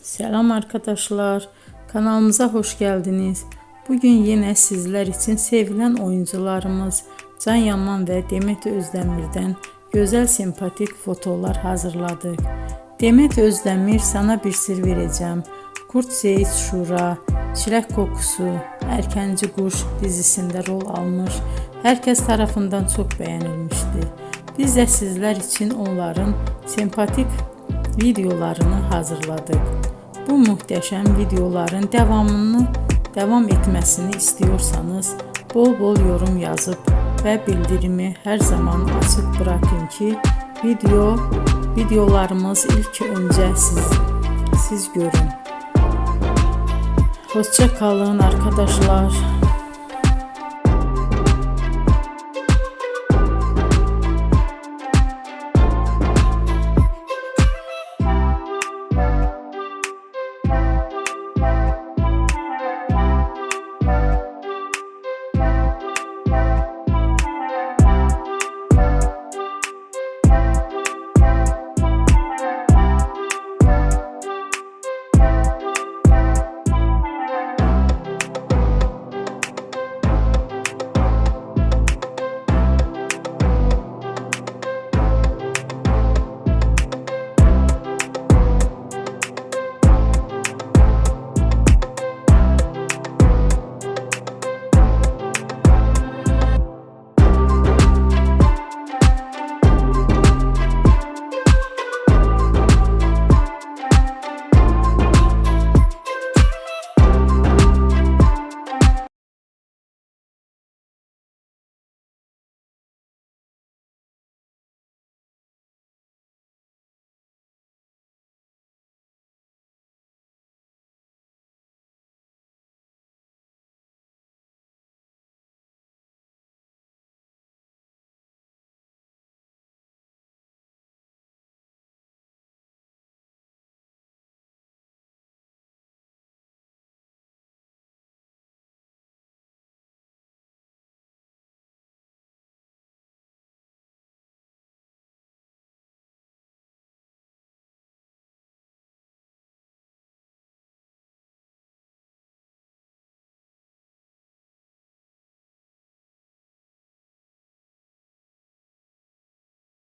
Selam arkadaşlar, kanalımıza hoş geldiniz. Bugün yine sizler için sevilen oyuncularımız Can Yaman ve Demet Özdemir'den güzel sempatik fotolar hazırladık. Demet Özdemir Sana Bir Sır Vereceğim, Kurt Seyit Şura, Çilek Kokusu, Erkenci Kuş dizisinde rol almış. Herkes tarafından çok beğenilmişti. Biz de sizler için onların sempatik videolarını hazırladık. Bu muhteşem videoların devam etmesini istiyorsanız bol bol yorum yazıp ve bildirimi her zaman açık bırakın ki videolarımız ilk önce siz görün. Hoşça kalın arkadaşlar.